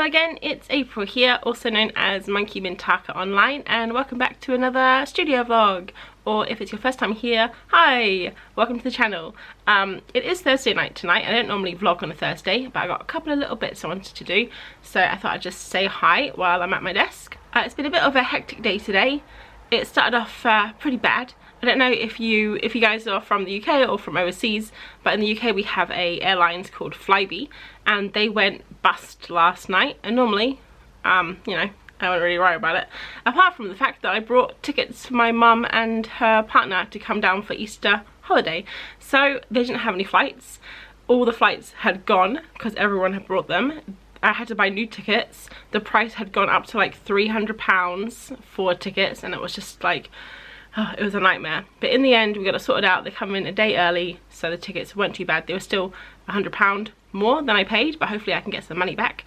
Hello again, it's April here, also known as monkeymintaka online, and welcome back to another studio vlog. Or if it's your first time here, hi! Welcome to the channel. It is Thursday night tonight. I don't normally vlog on a Thursday, but I got a couple of little bits I wanted to do, so I thought I'd just say hi while I'm at my desk. It's been a bit of a hectic day today. It started off pretty bad. I don't know if you guys are from the UK or from overseas, but in the UK we have a airlines called Flybe, and they went bust last night. And normally, you know, I won't really worry about it, apart from the fact that I brought tickets for my mum and her partner to come down for Easter holiday. So they didn't have any flights. All the flights had gone because everyone had brought them. I had to buy new tickets. The price had gone up to like £300 for tickets, and it was just like, oh, it was a nightmare. But in the end we got it sorted out. They come in a day early, so the tickets weren't too bad. They were still £100 more than I paid, but hopefully I can get some money back.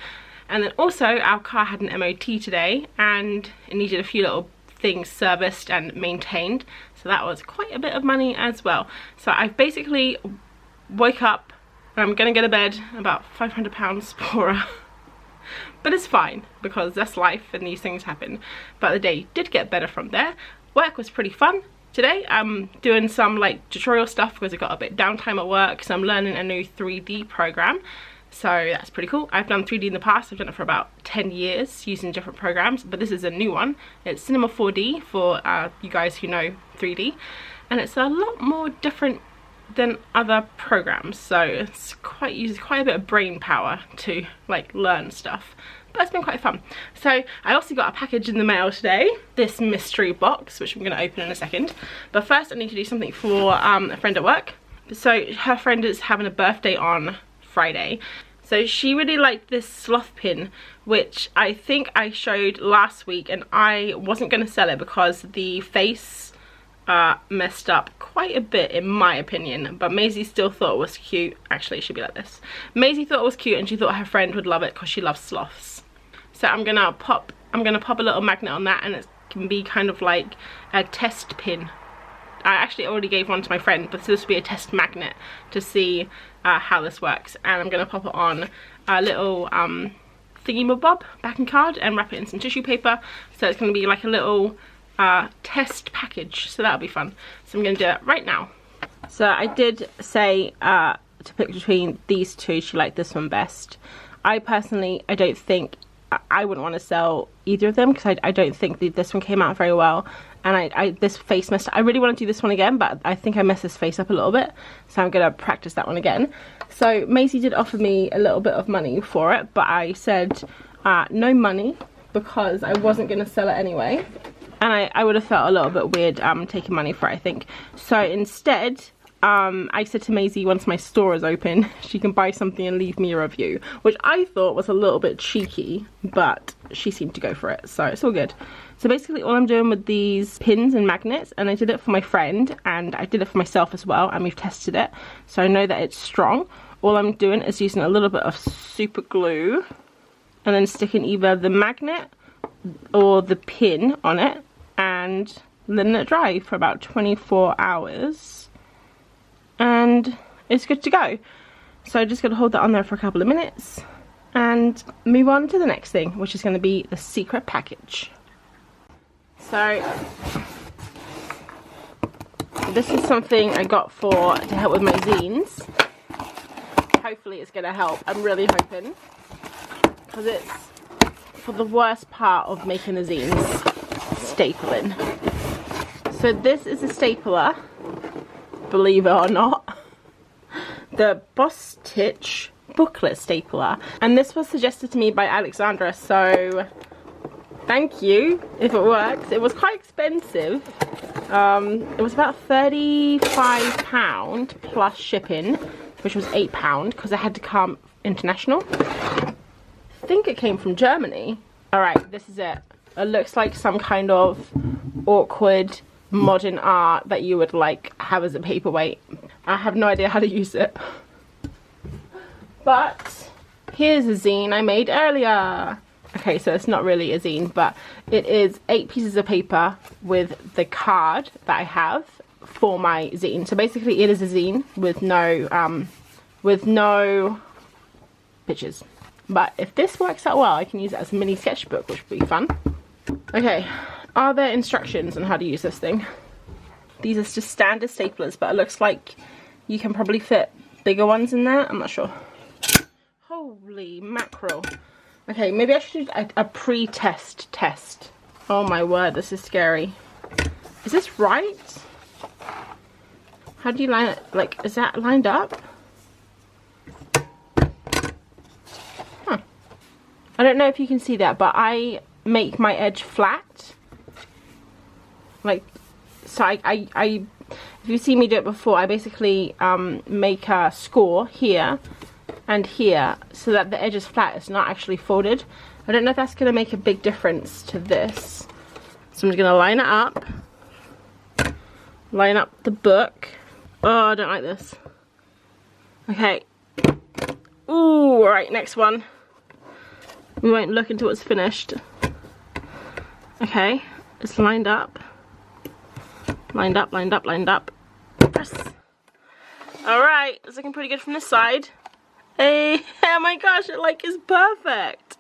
And then also our car had an MOT today, and it needed a few little things serviced and maintained, so that was quite a bit of money as well. So I basically woke up and I'm gonna go to bed about £500 poorer. But it's fine, because that's life and these things happen. But the day did get better from there. Work was pretty fun today. I'm doing some like tutorial stuff because I got a bit downtime at work, so I'm learning a new 3D program. So that's pretty cool. I've done 3D in the past. I've done it for about 10 years using different programs, but this is a new one. It's Cinema 4D for you guys who know 3D, and it's a lot more different than other programs, so it's uses quite a bit of brain power to like learn stuff, but it's been quite fun. So I also got a package in the mail today, this mystery box, which I'm going to open in a second, but first I need to do something for a friend at work. So her friend is having a birthday on Friday, so she really liked this sloth pin, which I think I showed last week, and I wasn't going to sell it because the face messed up quite a bit in my opinion, but Maisie still thought it was cute. Actually, it should be like this. Maisie thought it was cute, and she thought her friend would love it because she loves sloths. So I'm gonna pop a little magnet on that, and it can be kind of like a test pin. I actually already gave one to my friend, but this will be a test magnet to see how this works. And I'm gonna pop it on a little thingy-mabob backing card and wrap it in some tissue paper, so it's gonna be like a little test package, so that'll be fun. So I'm going to do that right now. So I did say to pick between these two. She liked this one best. I personally, I don't think I wouldn't want to sell either of them, because I don't think this one came out very well, and this face messed up. I really want to do this one again, but I think I messed this face up a little bit, so I'm going to practice that one again. So Maisie did offer me a little bit of money for it, but I said no money because I wasn't going to sell it anyway. And I would have felt a little bit weird taking money for it, I think. So instead, I said to Maisie, once my store is open, she can buy something and leave me a review, which I thought was a little bit cheeky, but she seemed to go for it, so it's all good. So basically all I'm doing with these pins and magnets, and I did it for my friend, and I did it for myself as well, and we've tested it, so I know that it's strong. All I'm doing is using a little bit of super glue, and then sticking either the magnet or the pin on it, and letting it dry for about 24 hours, and it's good to go. So I'm just going to hold that on there for a couple of minutes and move on to the next thing, which is going to be the secret package. So this is something I got to help with my zines. Hopefully it's going to help. I'm really hoping, because it's for the worst part of making the zines, stapling. So this is a stapler, believe it or not, the Bostitch booklet stapler, and this was suggested to me by Alexandra, so thank you if it works. It was quite expensive. It was about £35 plus shipping, which was £8 because it had to come international. I think it came from Germany. Alright, this is it. It looks like some kind of awkward modern art that you would like have as a paperweight. I have no idea how to use it. But here's a zine I made earlier. Okay, so it's not really a zine, but it is 8 pieces of paper with the card that I have for my zine. So basically it is a zine with no pictures. But if this works out well, I can use it as a mini sketchbook, which would be fun. Okay, are there instructions on how to use this thing? These are just standard staplers, but it looks like you can probably fit bigger ones in there. I'm not sure. Holy mackerel. Okay, maybe I should do a pre-test test. Oh my word, this is scary. Is this right? How do you line it? Like, is that lined up? Huh. I don't know if you can see that, but I make my edge flat. Like, so if you see me do it before, I basically make a score here and here so that the edge is flat. It's not actually folded. I don't know if that's going to make a big difference to this. So I'm just going to line it up. Line up the book. Oh, I don't like this. Okay. Ooh, alright, next one. We won't look until it's finished. Okay, it's lined up. Lined up, lined up, lined up. Press. Alright, it's looking pretty good from this side. Hey, oh my gosh, it like is perfect.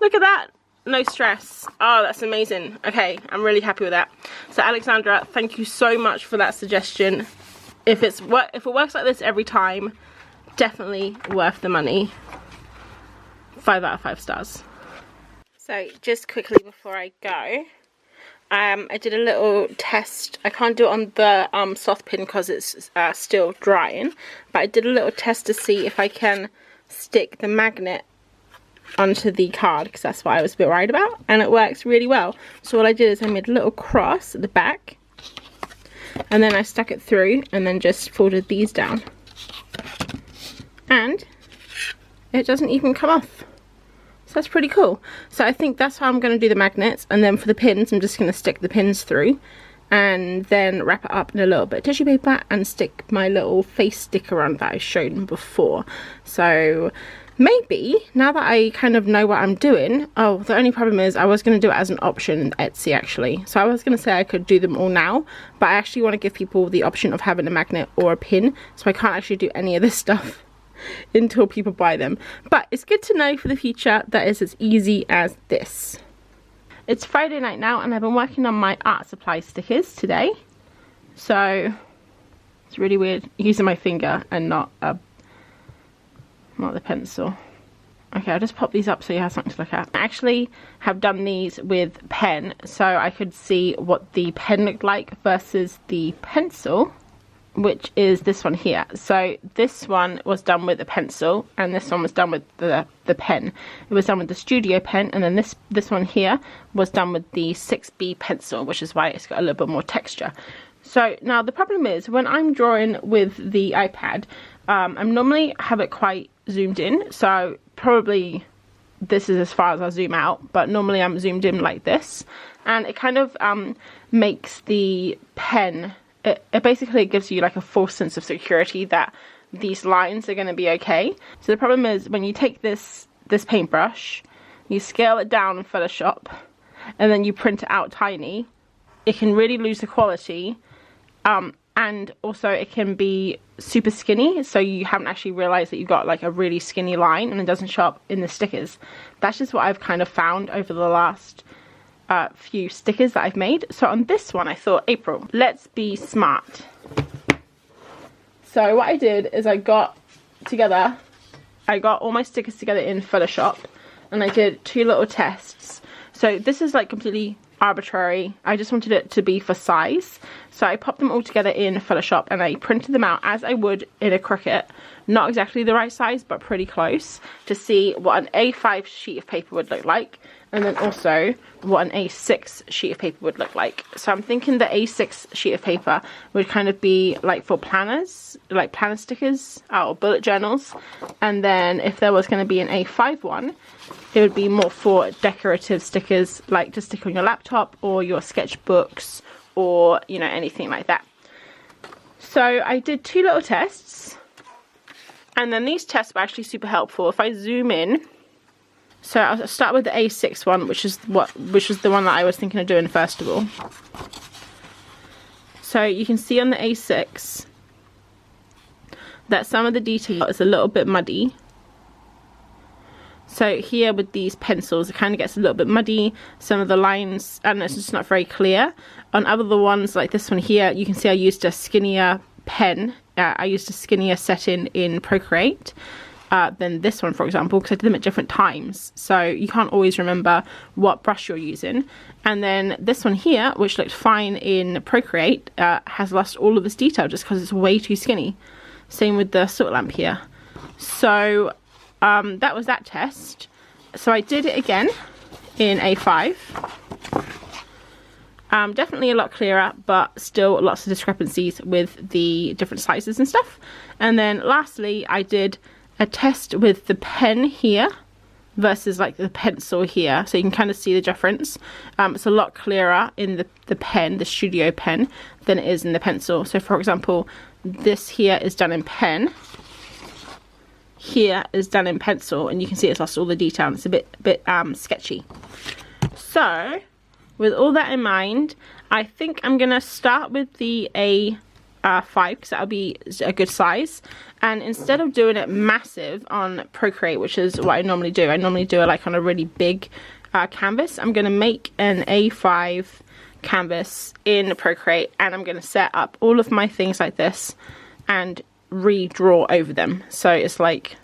Look at that. No stress. Oh, that's amazing. Okay, I'm really happy with that. So Alexandra, thank you so much for that suggestion. If it works like this every time, definitely worth the money. 5 out of 5 stars. So just quickly before I go, I did a little test. I can't do it on the soft pin because it's still drying, but I did a little test to see if I can stick the magnet onto the card, because that's what I was a bit worried about, and it works really well. So what I did is I made a little cross at the back, and then I stuck it through and then just folded these down, and it doesn't even come off. So that's pretty cool. So I think that's how I'm going to do the magnets, and then for the pins I'm just going to stick the pins through and then wrap it up in a little bit of tissue paper and stick my little face sticker on that I showed before. So maybe now that I kind of know what I'm doing. Oh, the only problem is I was going to do it as an option in Etsy actually. So I was going to say I could do them all now, but I actually want to give people the option of having a magnet or a pin, so I can't actually do any of this stuff until people buy them. But it's good to know for the future that it's as easy as this. It's Friday night now, and I've been working on my art supply stickers today. So it's really weird using my finger and not the pencil. Okay, I'll just pop these up so you have something to look at. I actually have done these with pen, so I could see what the pen looked like versus the pencil, which is this one here. So this one was done with a pencil, and this one was done with the pen. It was done with the studio pen, and then this one here was done with the 6B pencil, which is why it's got a little bit more texture. So now the problem is when I'm drawing with the iPad, I normally have it quite zoomed in, so probably this is as far as I zoom out, but normally I'm zoomed in like this, and it kind of makes the pen, it basically gives you like a false sense of security that these lines are going to be okay. So the problem is when you take this paintbrush, you scale it down in Photoshop, and then you print it out tiny, it can really lose the quality, and also it can be super skinny, so you haven't actually realized that you've got like a really skinny line and it doesn't show up in the stickers. That's just what I've kind of found over the last few stickers that I've made. So on this one I thought, April, let's be smart. So what I did is I got all my stickers together in Photoshop, and I did 2 little tests. So this is like completely arbitrary. I just wanted it to be for size, so I popped them all together in Photoshop and I printed them out as I would in a Cricut, not exactly the right size but pretty close, to see what an A5 sheet of paper would look like, and then also what an A6 sheet of paper would look like. So I'm thinking the A6 sheet of paper would kind of be like for planners, like planner stickers or bullet journals, and then if there was going to be an A5 one, it would be more for decorative stickers, like to stick on your laptop or your sketchbooks, or you know, anything like that. So I did 2 little tests, and then these tests were actually super helpful. If I zoom in, so I'll start with the A6 one, which is the one that I was thinking of doing first of all. So you can see on the A6 that some of the detail is a little bit muddy. So here with these pencils, it kind of gets a little bit muddy. Some of the lines, I don't know, it's just not very clear. On other ones, like this one here, you can see I used a skinnier pen. I used a skinnier setting in Procreate than this one, for example, because I did them at different times. So you can't always remember what brush you're using. And then this one here, which looked fine in Procreate, has lost all of its detail just because it's way too skinny. Same with the soot lamp here. So that was that test. So I did it again in A5. Definitely a lot clearer, but still lots of discrepancies with the different sizes and stuff. And then lastly, I did a test with the pen here versus like the pencil here, so you can kind of see the difference. It's a lot clearer in the pen, the studio pen, than it is in the pencil. So for example, this here is done in pen, here is done in pencil, and you can see it's lost all the detail and it's a bit sketchy. So with all that in mind, I think I'm gonna start with the A5 because that'll be a good size, and instead of doing it massive on Procreate, which is what I normally do it like on a really big canvas, I'm gonna make an A5 canvas in Procreate, and I'm gonna set up all of my things like this and redraw over them so it's like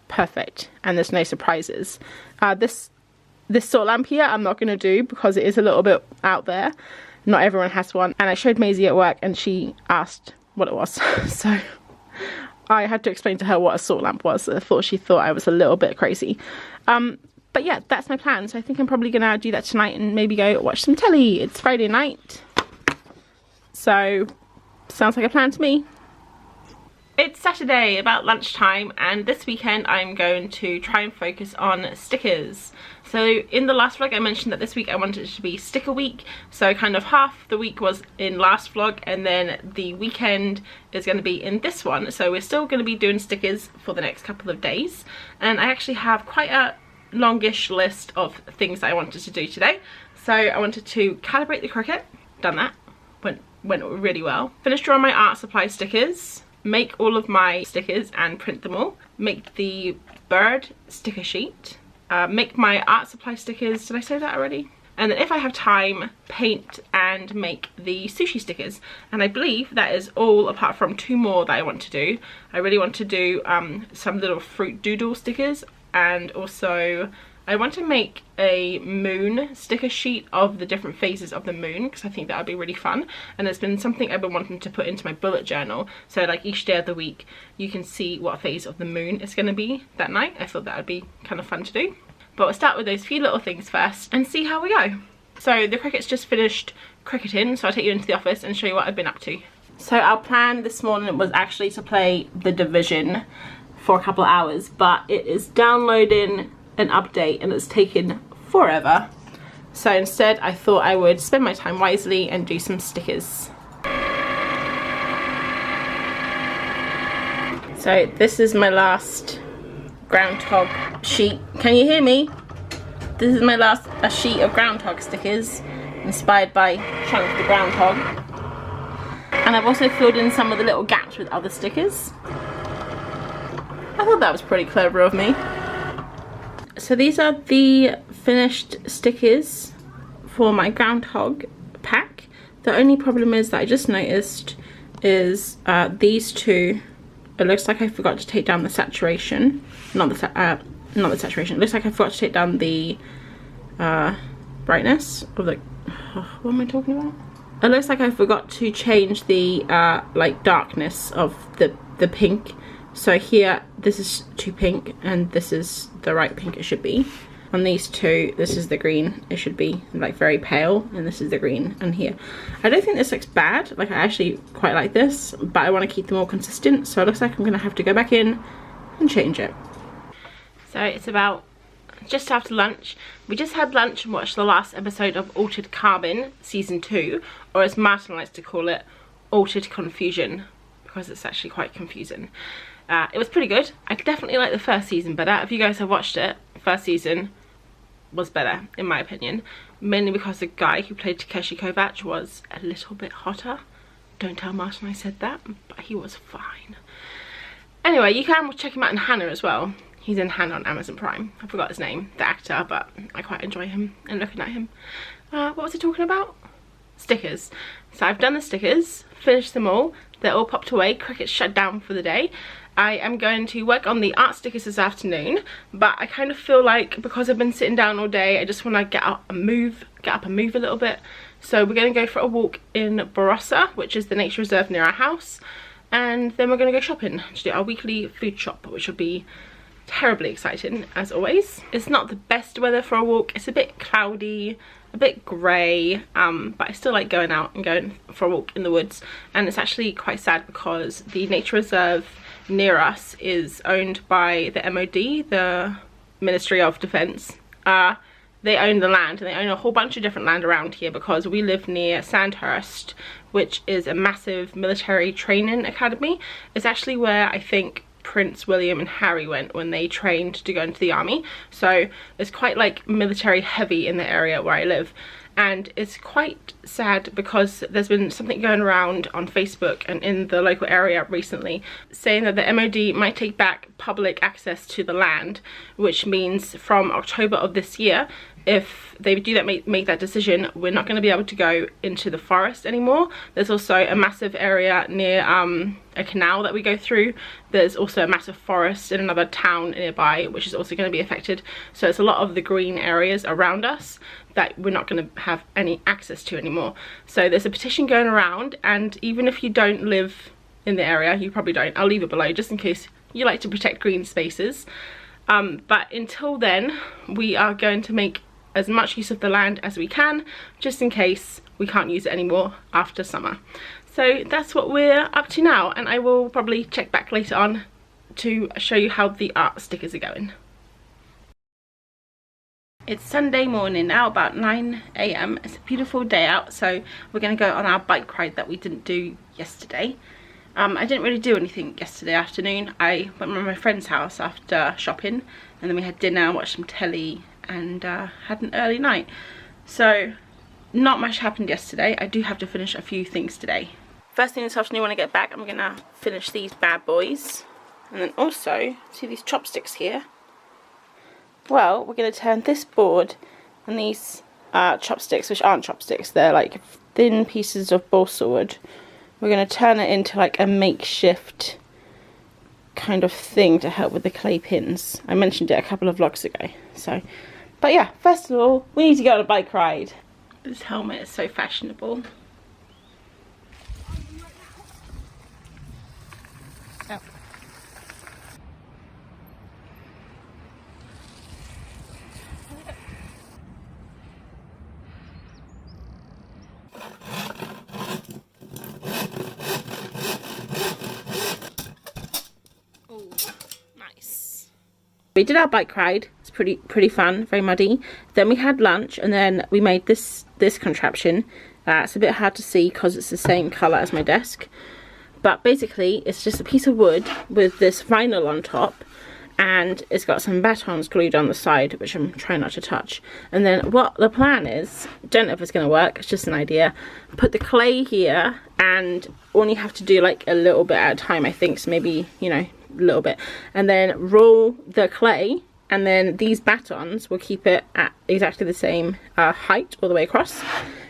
perfect and there's no surprises. This soot lamp here I'm not going to do because it is a little bit out there. Not everyone has one, and I showed Maisie at work and she asked what it was. So I had to explain to her what a soot lamp was. She thought I was a little bit crazy. But yeah, that's my plan. So I think I'm probably going to do that tonight and maybe go watch some telly. It's Friday night. So sounds like a plan to me. It's Saturday, about lunchtime, and this weekend I'm going to try and focus on stickers. So in the last vlog I mentioned that this week I wanted it to be sticker week, so kind of half the week was in last vlog and then the weekend is going to be in this one. So we're still going to be doing stickers for the next couple of days, and I actually have quite a longish list of things that I wanted to do today. So I wanted to calibrate the Cricut, done that, went really well. Finished drawing my art supply stickers, make all of my stickers and print them all, make the bird sticker sheet, make my art supply stickers, did I say that already? And then if I have time, paint and make the sushi stickers. And I believe that is all apart from 2 more that I want to do. I really want to do some little fruit doodle stickers, and also I want to make a moon sticker sheet of the different phases of the moon because I think that would be really fun, and it's been something I've been wanting to put into my bullet journal, so like each day of the week you can see what phase of the moon it's going to be that night. I thought that would be kind of fun to do, but we'll start with those few little things first and see how we go. So the Cricut's just finished cricketing, so I'll take you into the office and show you what I've been up to. So our plan this morning was actually to play The Division for a couple of hours, but it is downloading an update and it's taken forever. So instead I thought I would spend my time wisely and do some stickers. So this is my last groundhog sheet. Can you hear me? This is my last sheet of groundhog stickers inspired by Chunk the Groundhog. And I've also filled in some of the little gaps with other stickers. I thought that was pretty clever of me. So these are the finished stickers for my groundhog pack. The only problem is that I just noticed is these two, it looks like I forgot to take down the saturation. Not the saturation, it looks like I forgot to take down the brightness of the, what am I talking about? It looks like I forgot to change the like darkness of the pink. So here, this is too pink and this is the right pink it should be. On these two, this is the green, it should be like very pale, and this is the green. And here, I don't think this looks bad, like I actually quite like this, but I want to keep them all consistent, so it looks like I'm going to have to go back in and change it. So it's about just after lunch. We just had lunch and watched the last episode of Altered Carbon season 2, or as Martin likes to call it, Altered Confusion, because it's actually quite confusing. It was pretty good. I definitely like the first season better. If you guys have watched it, first season was better in my opinion, mainly because the guy who played Takeshi Kovacs was a little bit hotter. Don't tell Martin I said that, but he was fine. Anyway, you can check him out in Hannah as well. He's in Hannah on Amazon Prime. I forgot his name, the actor, but I quite enjoy him and looking at him. What was I talking about? Stickers. So I've done the stickers, finished them all. They're all popped away. Cricut's shut down for the day. I am going to work on the art stickers this afternoon, but I kind of feel like because I've been sitting down all day, I just want to get up and move a little bit. So we're going to go for a walk in Barossa, which is the nature reserve near our house, and then we're going to go shopping to do our weekly food shop, which will be terribly exciting as always. It's not the best weather for a walk. It's a bit cloudy, a bit grey, but I still like going out and going for a walk in the woods. And it's actually quite sad because the nature reserve near us is owned by the MOD, the Ministry of Defence. They own the land, and they own a whole bunch of different land around here because we live near Sandhurst, which is a massive military training academy. It's actually where I think Prince William and Harry went when they trained to go into the army. So it's quite like military heavy in the area where I live, and it's quite sad because there's been something going around on Facebook and in the local area recently saying that the MOD might take back public access to the land, which means from October of this year, if they do that, make that decision, we're not going to be able to go into the forest anymore. There's also a massive area near a canal that we go through. There's also a massive forest in another town nearby, which is also going to be affected. So it's a lot of the green areas around us that we're not going to have any access to anymore. So there's a petition going around, and even if you don't live in the area, you probably don't, I'll leave it below just in case you like to protect green spaces. But until then, we are going to make as much use of the land as we can, just in case we can't use it anymore after summer. So that's what we're up to now, and I will probably check back later on to show you how the art stickers are going. It's Sunday morning now, about 9 AM. It's a beautiful day out, so we're going to go on our bike ride that we didn't do yesterday. I didn't really do anything yesterday afternoon. I went to my friend's house after shopping, and then we had dinner, watched some telly, and had an early night. So not much happened yesterday. I do have to finish a few things today. First thing this afternoon when I get back, I'm gonna finish these bad boys, and then also see these chopsticks here. Well, we're gonna turn this board and these chopsticks, which aren't chopsticks, they're like thin pieces of balsa wood, we're gonna turn it into like a makeshift kind of thing to help with the clay pins. I mentioned it a couple of vlogs ago. So, but yeah, first of all, we need to go on a bike ride. This helmet is so fashionable. Oh. We did our bike ride. It's pretty fun, very muddy. Then we had lunch, and then we made this contraption. It's a bit hard to see because it's the same colour as my desk, but basically it's just a piece of wood with this vinyl on top, and it's got some batons glued on the side, which I'm trying not to touch. And then what the plan is, don't know if it's going to work, it's just an idea. Put the clay here, and only have to do like a little bit at a time, I think, so maybe, you know, a little bit, and then roll the clay, and then these batons will keep it at exactly the same height all the way across.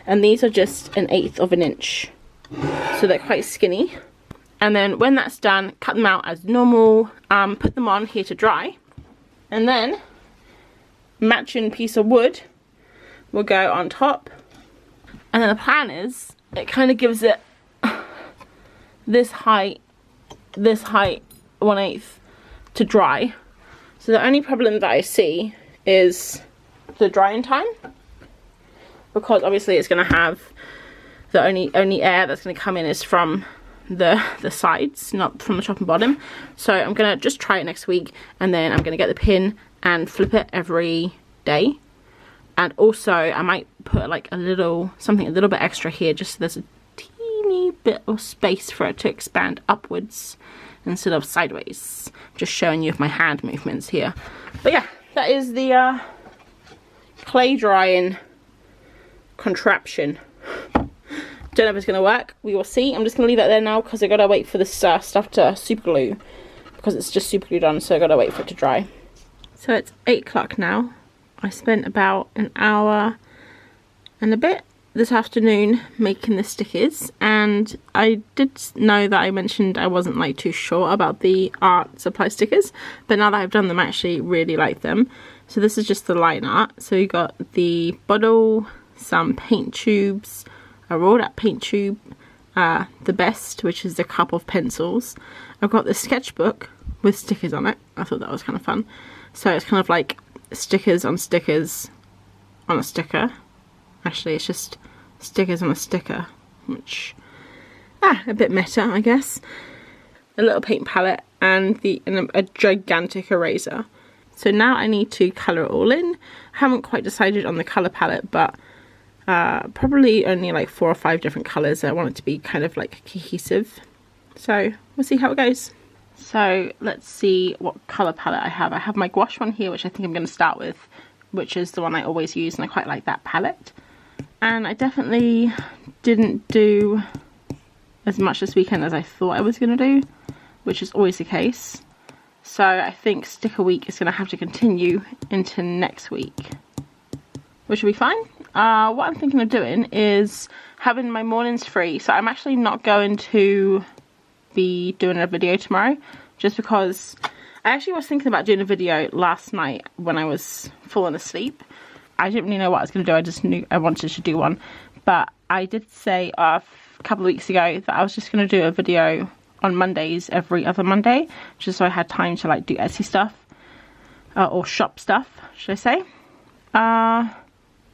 And these are just 1/8 of an inch, so they're quite skinny. And then when that's done, cut them out as normal, put them on here to dry, and then matching piece of wood will go on top. And then the plan is, it kind of gives it this height 1/8 to dry. So the only problem that I see is the drying time, because obviously it's going to have the only air that's going to come in is from the sides, not from the top and bottom. So I'm going to just try it next week, and then I'm going to get the pin and flip it every day. And also I might put like something a little bit extra here, just so there's a teeny bit of space for it to expand upwards instead of sideways. Just showing you my hand movements here. But yeah, that is the clay drying contraption. Don't know if it's going to work. We will see. I'm just going to leave that there now because I got to wait for this stuff to super glue, because it's just super glued on, so I got to wait for it to dry. So it's 8 o'clock now. I spent about an hour and a bit this afternoon making the stickers, and I did know that I mentioned I wasn't like too sure about the art supply stickers, but now that I've done them I actually really like them. So this is just the line art. So you got the bottle, some paint tubes, a rolled up paint tube, the best, which is a cup of pencils. I've got the sketchbook with stickers on it. I thought that was kind of fun. So it's kind of like stickers on stickers on a sticker. Actually, it's just stickers on a sticker, which, a bit meta, I guess. A little paint palette and a gigantic eraser. So now I need to colour it all in. I haven't quite decided on the colour palette, but probably only like 4 or 5 different colours. I want it to be kind of like cohesive. So we'll see how it goes. So let's see what colour palette I have. I have my gouache one here, which I think I'm going to start with, which is the one I always use, and I quite like that palette. And I definitely didn't do as much this weekend as I thought I was going to do, which is always the case. So I think sticker week is going to have to continue into next week, which will be fine. What I'm thinking of doing is having my mornings free. So I'm actually not going to be doing a video tomorrow, just because I actually was thinking about doing a video last night when I was falling asleep. I didn't really know what I was going to do. I just knew I wanted to do one. But I did say a couple of weeks ago that I was just going to do a video on Mondays every other Monday, just so I had time to like do Etsy stuff, or shop stuff, should I say.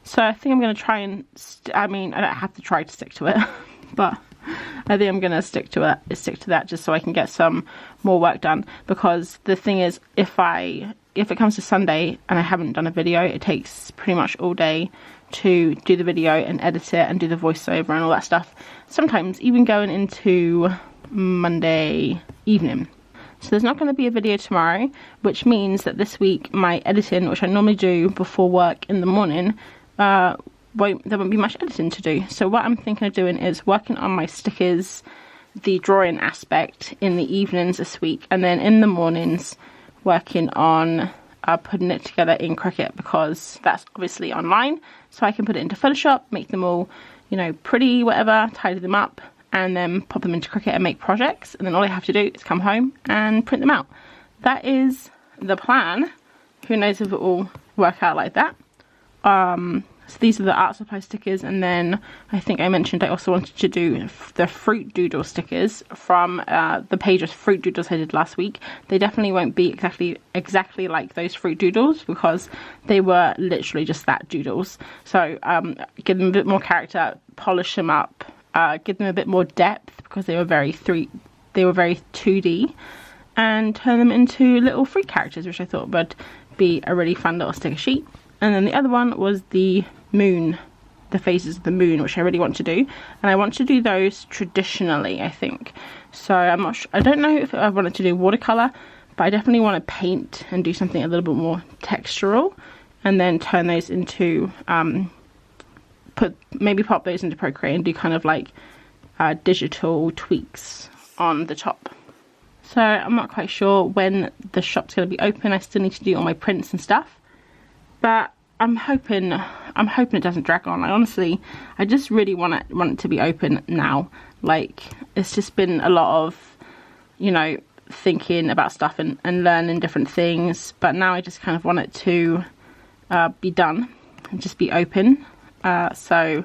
So I think I'm going to try and, I mean, I don't have to try to stick to it, but I think I'm going to stick to that just so I can get some more work done. Because the thing is, if it comes to Sunday and I haven't done a video, it takes pretty much all day to do the video and edit it and do the voiceover and all that stuff. Sometimes even going into Monday evening. So there's not going to be a video tomorrow, which means that this week my editing, which I normally do before work in the morning, there won't be much editing to do. So what I'm thinking of doing is working on my stickers, the drawing aspect in the evenings this week, and then in the mornings working on putting it together in Cricut, because that's obviously online, so I can put it into Photoshop, make them all, you know, pretty, whatever, tidy them up, and then pop them into Cricut and make projects, and then all I have to do is come home and print them out. That is the plan. Who knows if it will work out like that. So these are the art supply stickers, and then I think I mentioned I also wanted to do the fruit doodle stickers from the page of fruit doodles I did last week. They definitely won't be exactly like those fruit doodles, because they were literally just that, doodles. So give them a bit more character, polish them up, give them a bit more depth, because they were very 2D, and turn them into little fruit characters, which I thought would be a really fun little sticker sheet. And then the other one was the moon, the phases of the moon, which I really want to do, and I want to do those traditionally, I think. So I'm not sure, I don't know if I wanted to do watercolor, but I definitely want to paint and do something a little bit more textural, and then turn those into maybe pop those into Procreate and do kind of like digital tweaks on the top. So I'm not quite sure when the shop's going to be open. I still need to do all my prints and stuff, but I'm hoping it doesn't drag on. I just really want it to be open now. Like, it's just been a lot of, you know, thinking about stuff and learning different things, but now I just kind of want it to be done and just be open. So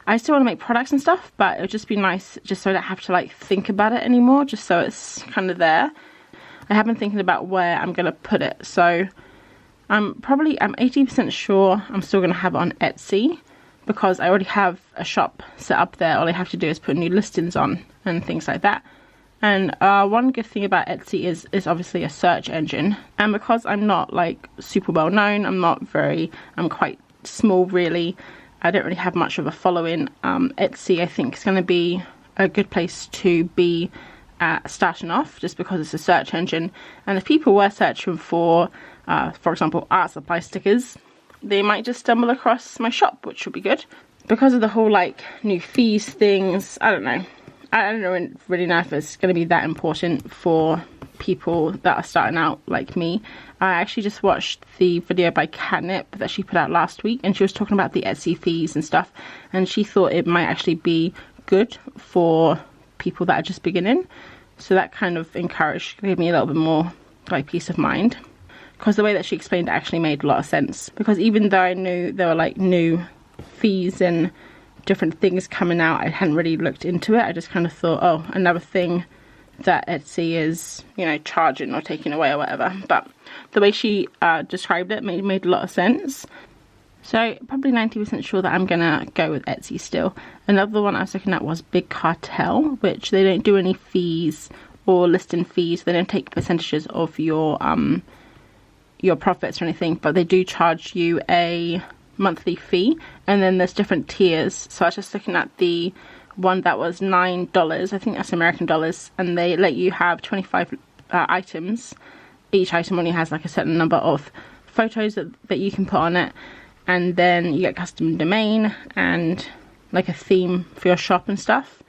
I still want to make products and stuff, but it would just be nice just so I don't have to like think about it anymore, just so it's kind of there. I have been thinking about where I'm going to put it, so I'm 80% sure I'm still going to have it on Etsy, because I already have a shop set up there. All I have to do is put new listings on and things like that. And one good thing about Etsy is obviously a search engine, and because I'm not like super well known, I'm quite small really, I don't really have much of a following. Etsy I think is going to be a good place to be starting off, just because it's a search engine, and if people were searching for example art supply stickers, they might just stumble across my shop, which would be good. Because of the whole like new fees things, I don't really know if it's going to be that important for people that are starting out like me. I actually just watched the video by Catnip that she put out last week, and she was talking about the Etsy fees and stuff, and she thought it might actually be good for people that are just beginning. So that kind of gave me a little bit more like peace of mind, because the way that she explained it actually made a lot of sense. Because even though I knew there were like new fees and different things coming out, I hadn't really looked into it. I just kind of thought, oh, another thing that Etsy is, you know, charging or taking away or whatever. But the way she described it made a lot of sense. So probably 90% sure that I'm gonna go with Etsy still. Another one I was looking at was Big Cartel, which they don't do any fees or listing fees. They don't take percentages of your profits or anything, but they do charge you a monthly fee, and then there's different tiers. So I was just looking at the one that was $9, I think that's American dollars, and they let you have 25 items. Each item only has like a certain number of photos that you can put on it, and then you get custom domain and like a theme for your shop and stuff.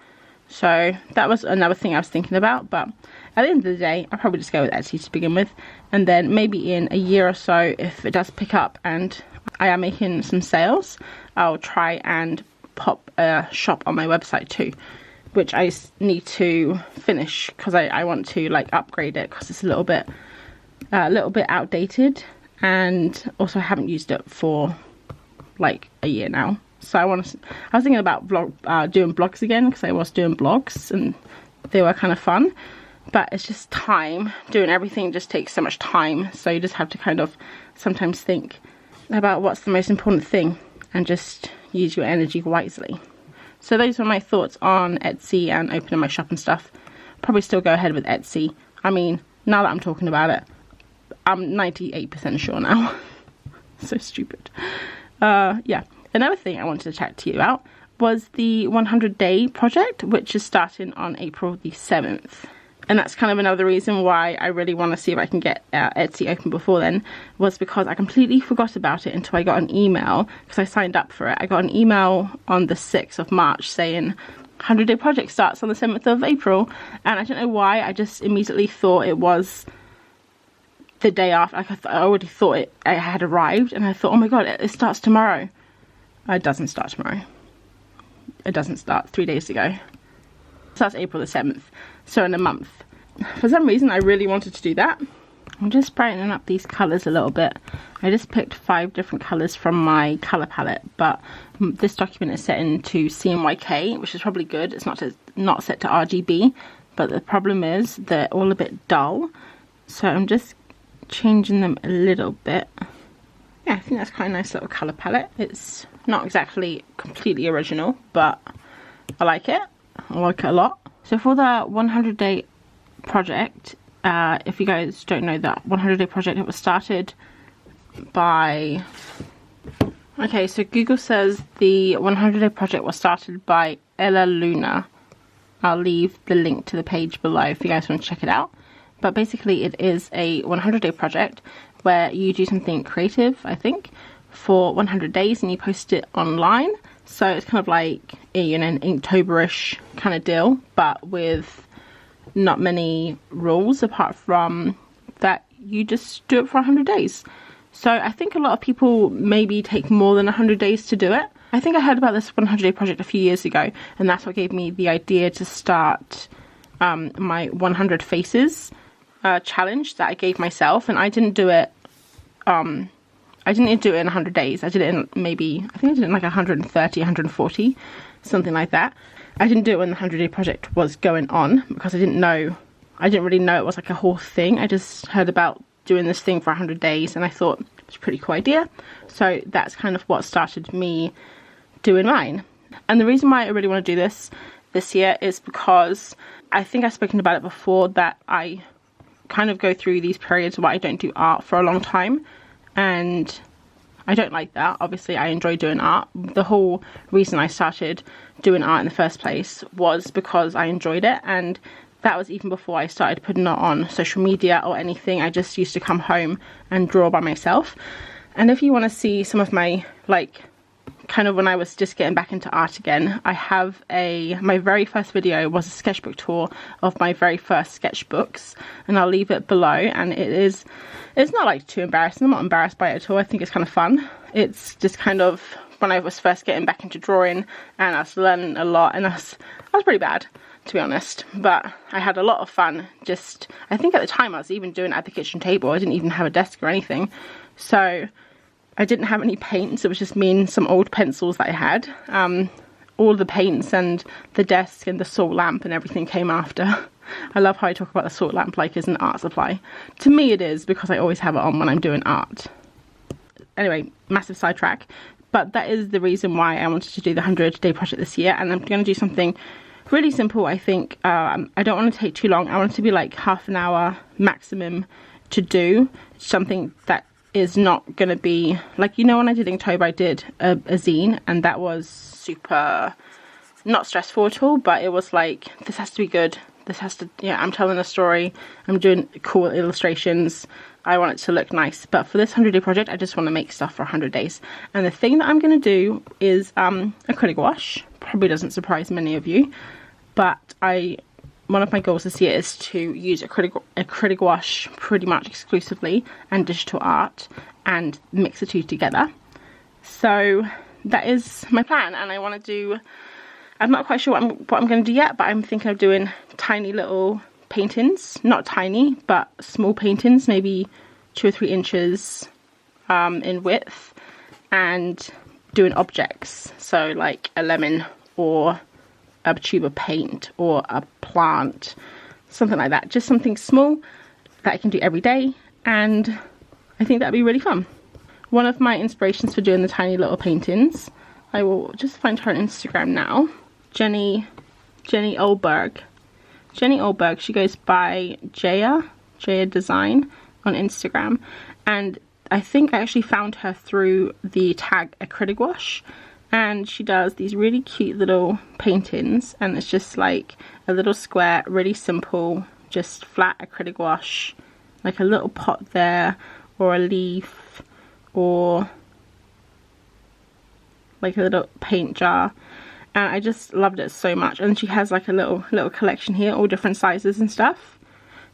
So that was another thing I was thinking about, but at the end of the day, I'll probably just go with Etsy to begin with, and then maybe in a year or so, if it does pick up and I am making some sales, I'll try and pop a shop on my website too, which I need to finish because I want to like upgrade it, because it's a little bit outdated, and also I haven't used it for like a year now. So I was thinking about doing blogs again, because I was doing blogs and they were kind of fun, but it's just time. Doing everything just takes so much time, so you just have to kind of sometimes think about what's the most important thing and just use your energy wisely. So those were my thoughts on Etsy and opening my shop and stuff. Probably still go ahead with Etsy. I mean, now that I'm talking about it, I'm 98% sure now. So stupid. Yeah. Another thing I wanted to chat to you about was the 100-day project, which is starting on April the 7th. And that's kind of another reason why I really want to see if I can get Etsy open before then, was because I completely forgot about it until I got an email, because I signed up for it. I got an email on the 6th of March saying 100-day project starts on the 7th of April. And I don't know why, I just immediately thought it was the day after. Like I already thought it had arrived, and I thought, oh my god, it starts tomorrow. It doesn't start tomorrow. It doesn't start 3 days ago. It starts April the 7th, so in a month. For some reason I really wanted to do that. I'm just brightening up these colours a little bit. I just picked 5 different colours from my colour palette, but this document is set into CMYK, which is probably good. It's not set to RGB, but the problem is they're all a bit dull, so I'm just changing them a little bit. Yeah, I think that's quite a nice little colour palette. It's not exactly completely original, but I like it. I like it a lot. So for the 100-day project, if you guys don't know, that 100-day project, it was started by... Okay, so Google says the 100-day project was started by Ella Luna. I'll leave the link to the page below if you guys want to check it out. But basically it is a 100-day project where you do something creative, I think, for 100 days and you post it online. So it's kind of like an Inktober-ish kind of deal, but with not many rules apart from that you just do it for 100 days. So I think a lot of people maybe take more than 100 days to do it. I think I heard about this 100-day project a few years ago, and that's what gave me the idea to start my 100 faces challenge that I gave myself. And I didn't do it in 100 days. I did it in maybe, I think I did it in like 130, 140, something like that. I didn't do it when the 100-day project was going on, because I didn't really know it was like a whole thing. I just heard about doing this thing for 100 days and I thought it's a pretty cool idea. So that's kind of what started me doing mine. And the reason why I really want to do this year is because I think I've spoken about it before, that I kind of go through these periods where I don't do art for a long time, and I don't like that. Obviously I enjoy doing art. The whole reason I started doing art in the first place was because I enjoyed it, and that was even before I started putting it on social media or anything. I just used to come home and draw by myself. And if you want to see some of my like kind of when I was just getting back into art again. I have my very first video was a sketchbook tour of my very first sketchbooks, and I'll leave it below. And it's not like too embarrassing. I'm not embarrassed by it at all. I think it's kind of fun. It's just kind of when I was first getting back into drawing, and I was learning a lot, and I was pretty bad, to be honest, but I had a lot of fun. Just, I think at the time I was even doing it at the kitchen table. I didn't even have a desk or anything, so I didn't have any paints. It was just me and some old pencils that I had. All the paints and the desk and the salt lamp and everything came after. I love how I talk about the salt lamp like it's an art supply. To me it is, because I always have it on when I'm doing art. Anyway, massive sidetrack, but that is the reason why I wanted to do the 100-day project this year, and I'm going to do something really simple. I think I don't want to take too long. I want it to be like half an hour maximum to do something that is not going to be like, you know, when I did Inktober I did a zine, and that was super not stressful at all, but it was like, this has to be good, this has to, yeah, I'm telling a story, I'm doing cool illustrations, I want it to look nice. But for this 100-day project I just want to make stuff for 100 days, and the thing that I'm going to do is acrylic wash. Probably doesn't surprise many of you, but one of my goals this year is to use acrylic wash pretty much exclusively, and digital art, and mix the two together. So that is my plan, and I want to do, I'm not quite sure what I'm going to do yet, but I'm thinking of doing tiny little paintings. Not tiny, but small paintings, maybe 2 or 3 inches in width, and doing objects, so like a lemon or a tube of paint or a plant, something like that. Just something small that I can do every day, and I think that'd be really fun. One of my inspirations for doing the tiny little paintings, I will just find her on Instagram now, Jenny Olberg. Jenny Olberg, she goes by Jaya Design on Instagram, and I think I actually found her through the tag acrylic wash, and she does these really cute little paintings, and it's just like a little square, really simple, just flat acrylic wash, like a little pot there, or a leaf, or like a little paint jar, and I just loved it so much. And she has like a little collection here, all different sizes and stuff,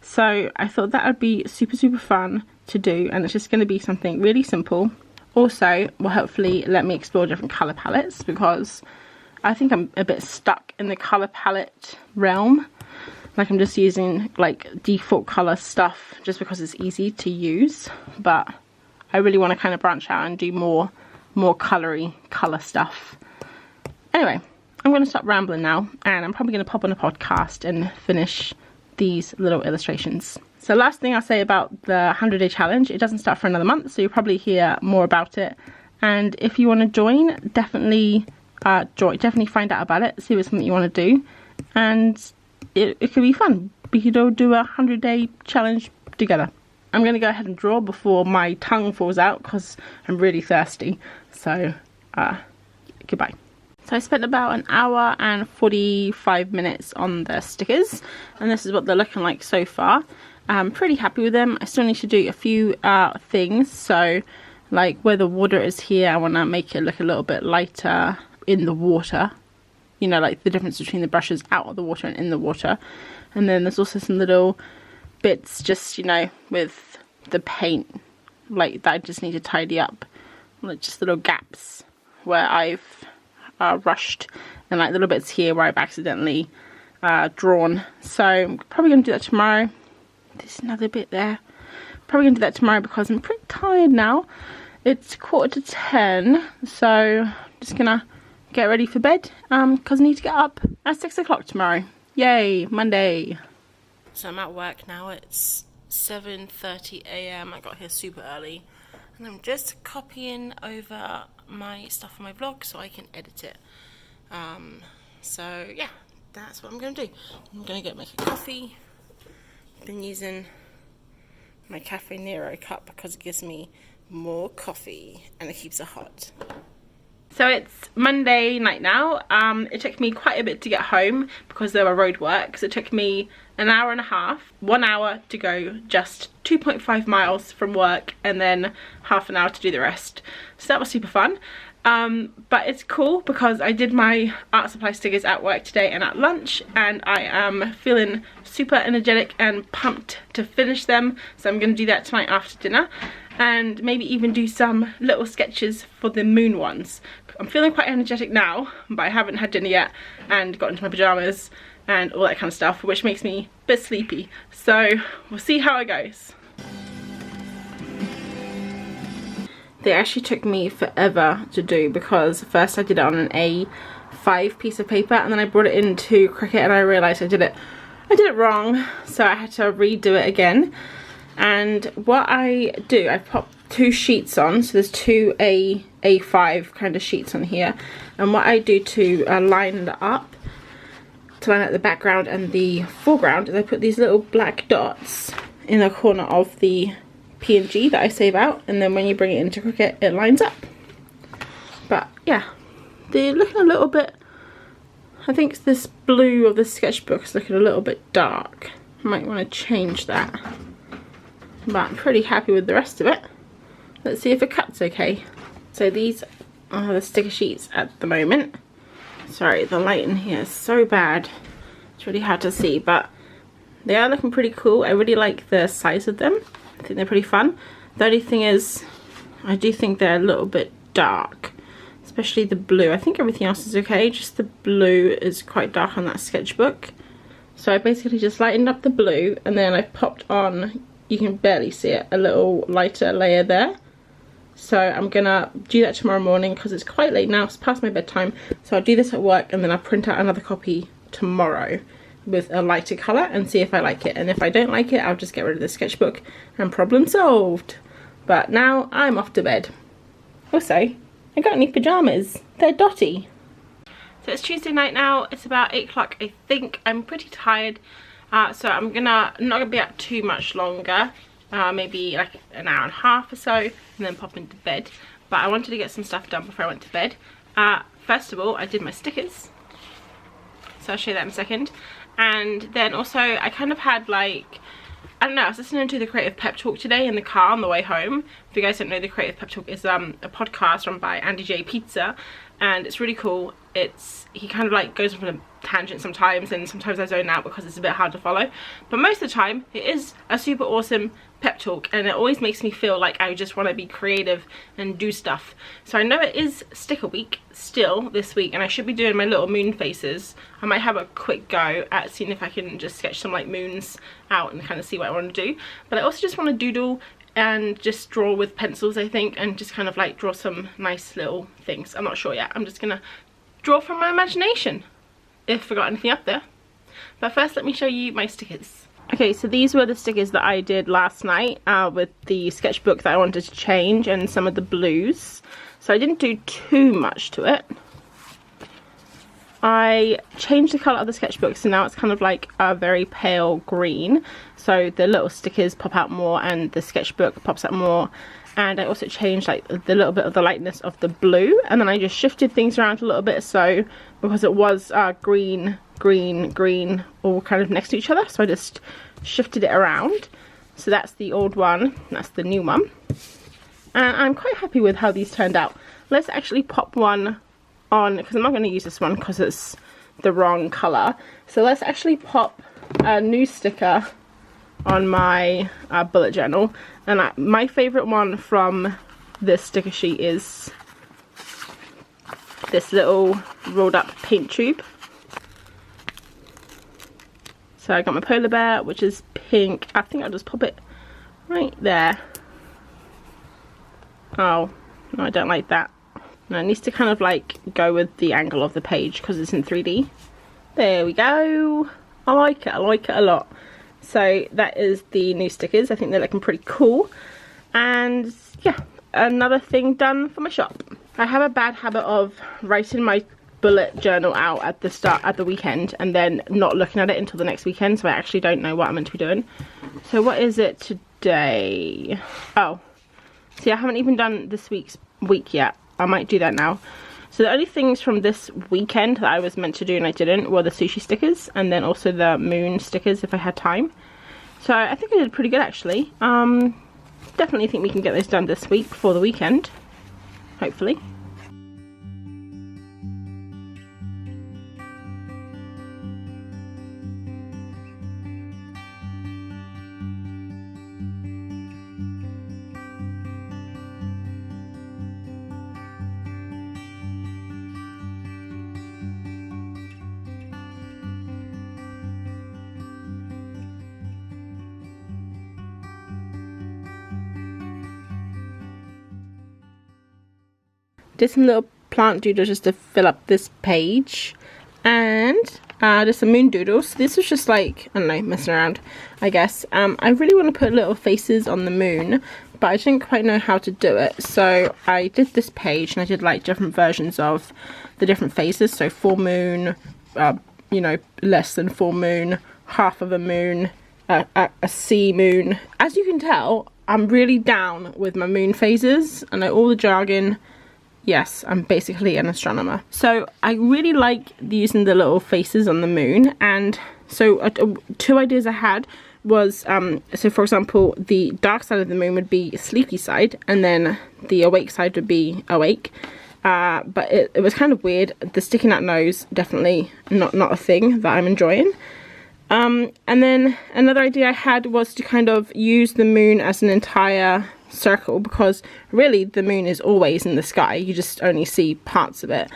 so I thought that would be super fun to do, and it's just going to be something really simple. Also will hopefully let me explore different colour palettes, because I think I'm a bit stuck in the colour palette realm. Like, I'm just using like default colour stuff just because it's easy to use, but I really want to kind of branch out and do more coloury colour stuff. Anyway, I'm going to stop rambling now, and I'm probably going to pop on a podcast and finish these little illustrations. So last thing I'll say about the 100-day challenge, it doesn't start for another month, so you'll probably hear more about it. And if you want to join, definitely find out about it, see if it's something you want to do, and it could be fun. We could all do a 100-day challenge together. I'm going to go ahead and draw before my tongue falls out, because I'm really thirsty. So goodbye. So I spent about an hour and 45 minutes on the stickers, and this is what they're looking like so far. I'm pretty happy with them. I still need to do a few things. So like where the water is here, I want to make it look a little bit lighter in the water. You know, like the difference between the brushes out of the water and in the water. And then there's also some little bits just, you know, with the paint, like that I just need to tidy up. Like just little gaps where I've rushed, and like little bits here where I've accidentally drawn. So I'm probably going to do that tomorrow. There's another bit there. Probably going to do that tomorrow because I'm pretty tired now. It's 9:45, so I'm just gonna get ready for bed because I need to get up at 6 o'clock tomorrow. Yay, Monday. So I'm at work now. It's 7:30 a.m. I got here super early, and I'm just copying over my stuff on my vlog so I can edit it. So yeah, that's what I'm gonna do. I'm gonna make a coffee. I've been using my Cafe Nero cup because it gives me more coffee and it keeps it hot. So it's Monday night now. It took me quite a bit to get home because there were road works. It took me an hour and a half, 1 hour to go just 2.5 miles from work, and then half an hour to do the rest. So that was super fun. But it's cool because I did my art supply stickers at work today and at lunch, and I am feeling super energetic and pumped to finish them. So I'm going to do that tonight after dinner, and maybe even do some little sketches for the moon ones. I'm feeling quite energetic now, but I haven't had dinner yet and got into my pajamas and all that kind of stuff, which makes me a bit sleepy. So we'll see how it goes. They actually took me forever to do because first I did it on an A5 piece of paper, and then I brought it into Cricut and I realised I did it wrong, so I had to redo it again. And what I do, I pop 2 sheets on, so there's 2 A5 kind of sheets on here, and what I do to line it up, to line up the background and the foreground, is I put these little black dots in the corner of the PNG that I save out, and then when you bring it into Cricut it lines up. But yeah, they're looking a little bit, I think this blue of the sketchbook is looking a little bit dark. I might want to change that, but I'm pretty happy with the rest of it. Let's see if it cuts okay. So these are the sticker sheets at the moment. Sorry, the light in here is so bad, it's really hard to see, but they are looking pretty cool. I really like the size of them. I think they're pretty fun. The only thing is, I do think they're a little bit dark, especially the blue. I think everything else is okay, just the blue is quite dark on that sketchbook. So I basically just lightened up the blue, and then I popped on, you can barely see it, a little lighter layer there. So I'm gonna do that tomorrow morning because it's quite late now, it's past my bedtime. So I'll do this at work, and then I'll print out another copy tomorrow with a lighter colour and see if I like it. And if I don't like it, I'll just get rid of the sketchbook and problem solved. But now I'm off to bed. Also, I got new pyjamas. They're dotty. So it's Tuesday night now. It's about 8 o'clock, I think. I'm pretty tired. So I'm not gonna be up too much longer. Maybe like an hour and a half or so, and then pop into bed. But I wanted to get some stuff done before I went to bed. First of all, I did my stickers. So I'll show you that in a second. And then also I kind of had like, I don't know, I was listening to the Creative Pep Talk today in the car on the way home. If you guys don't know, the Creative Pep Talk is a podcast run by Andy J Pizza, and it's really cool. He kind of like goes off on a tangent sometimes, and sometimes I zone out because it's a bit hard to follow, but most of the time it is a super awesome pep talk, and it always makes me feel like I just want to be creative and do stuff. So I know it is sticker week still this week, and I should be doing my little moon faces. I might have a quick go at seeing if I can just sketch some like moons out and kind of see what I want to do, but I also just want to doodle and just draw with pencils, I think, and just kind of like draw some nice little things. I'm not sure yet. I'm just gonna draw from my imagination, if I got anything up there. But first, let me show you my stickers. Okay, so these were the stickers that I did last night with the sketchbook that I wanted to change and some of the blues. So I didn't do too much to it. I changed the colour of the sketchbook, so now it's kind of like a very pale green. So the little stickers pop out more and the sketchbook pops out more. And I also changed like the little bit of the lightness of the blue, and then I just shifted things around a little bit, so because it was green, green, green all kind of next to each other, so I just shifted it around. So that's the old one, that's the new one, and I'm quite happy with how these turned out. Let's actually pop one on, because I'm not going to use this one because it's the wrong colour. So let's actually pop a new sticker on my bullet journal, and my favourite one from this sticker sheet is this little rolled up paint tube. So I got my polar bear, which is pink. I think I'll just pop it right there. Oh, no, I don't like that. No, it needs to kind of like go with the angle of the page because it's in 3D. There we go. I like it a lot. So that is the new stickers. I think they're looking pretty cool. And yeah, another thing done for my shop. I have a bad habit of writing my bullet journal out at the weekend and then not looking at it until the next weekend, so I actually don't know what I'm meant to be doing. So what is it today? Oh, see, I haven't even done this week's week yet. I might do that now. So the only things from this weekend that I was meant to do and I didn't were the sushi stickers, and then also the moon stickers if I had time. So I think I did pretty good actually. Definitely think we can get this done this week before the weekend, hopefully. did some little plant doodles just to fill up this page, and just some moon doodles. So this was just like, I don't know, messing around, I guess. I really want to put little faces on the moon, but I didn't quite know how to do it. So I did this page, and I did like different versions of the different faces. So full moon, you know, less than full moon, half of a moon, a sea moon. As you can tell, I'm really down with my moon phases. I know all the jargon. Yes, I'm basically an astronomer. So I really like using the little faces on the moon. And so two ideas I had was, so for example, the dark side of the moon would be sleepy side, and then the awake side would be awake. But it was kind of weird. The sticking out nose, definitely not a thing that I'm enjoying. And then another idea I had was to kind of use the moon as an entire circle, because really the moon is always in the sky, you just only see parts of it.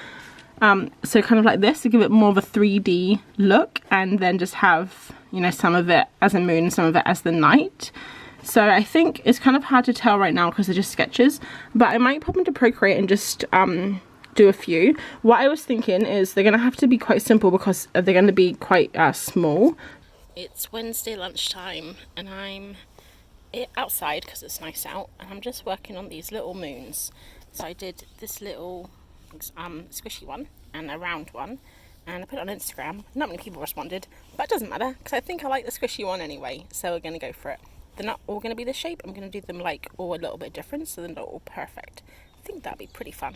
So kind of like this to give it more of a 3D look, and then just have, you know, some of it as a moon, some of it as the night. So I think it's kind of hard to tell right now because they're just sketches, but I might pop into Procreate and just do a few. What I was thinking is they're gonna have to be quite simple because they're gonna be quite small. It's Wednesday lunchtime and I'm outside because it's nice out, and I'm just working on these little moons. So I did this little squishy one and a round one, and I put it on Instagram. Not many people responded, but it doesn't matter because I think I like the squishy one anyway, so we're going to go for it. They're not all going to be the shape. I'm going to do them like all a little bit different, so they're not all perfect. I think that'd be pretty fun.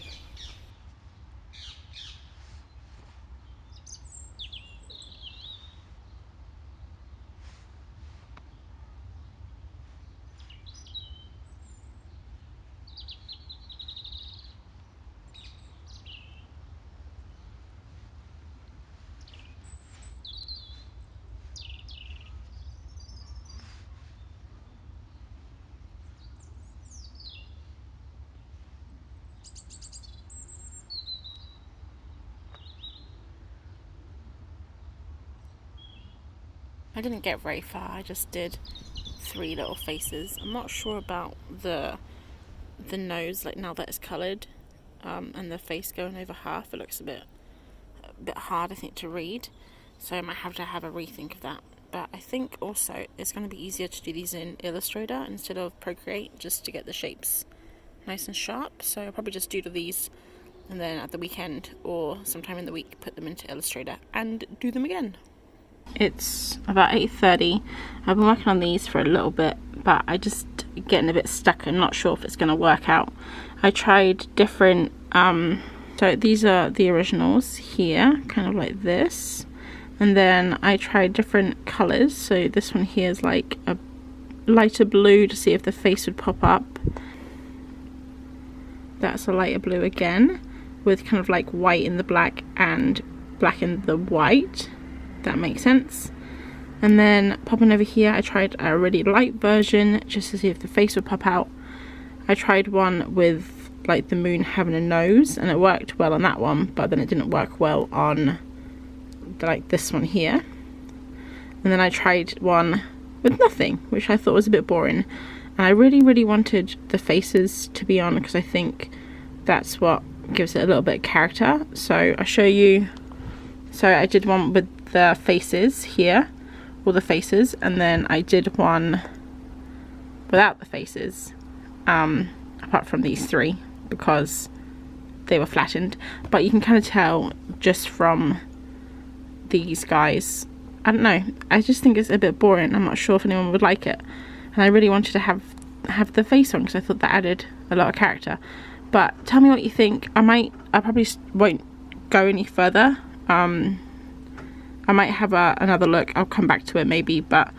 I didn't get very far, I just did 3 little faces. I'm not sure about the nose, like now that it's coloured, and the face going over half, it looks a bit hard, I think, to read. So I might have to have a rethink of that. But I think also it's going to be easier to do these in Illustrator instead of Procreate, just to get the shapes nice and sharp. So I'll probably just doodle these, and then at the weekend or sometime in the week put them into Illustrator and do them again. It's about 8:30. I've been working on these for a little bit, but I just getting a bit stuck and not sure if it's going to work out. I tried different, so these are the originals here, kind of like this, and then I tried different colours. So this one here is like a lighter blue to see if the face would pop up. That's a lighter blue again, with kind of like white in the black and black in the white. That makes sense. And then popping over here, I tried a really light version just to see if the face would pop out. I tried one with like the moon having a nose, and it worked well on that one, but then it didn't work well on like this one here. And then I tried one with nothing, which I thought was a bit boring, and I really wanted the faces to be on because I think that's what gives it a little bit of character. So I'll show you. So I did one with the faces here, all the faces, and then I did one without the faces, apart from these 3 because they were flattened. But you can kind of tell just from these guys, I don't know, I just think it's a bit boring. I'm not sure if anyone would like it, and I really wanted to have the face on because I thought that added a lot of character. But tell me what you think. I probably won't go any further. I might have another look. I'll come back to it maybe, but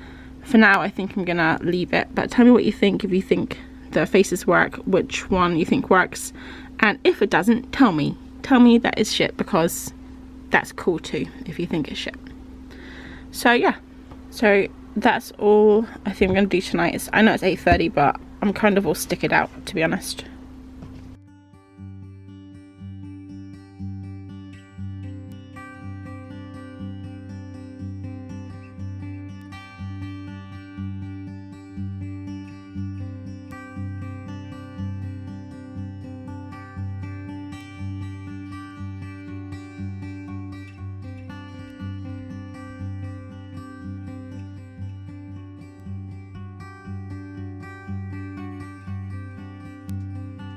for now I think I'm gonna leave it. But tell me what you think. If you think the faces work, which one you think works, and if it doesn't, tell me that is shit, because that's cool too if you think it's shit. So yeah, so that's all I think I'm gonna do tonight. I know it's 8:30, but I'm kind of all stickered out, to be honest.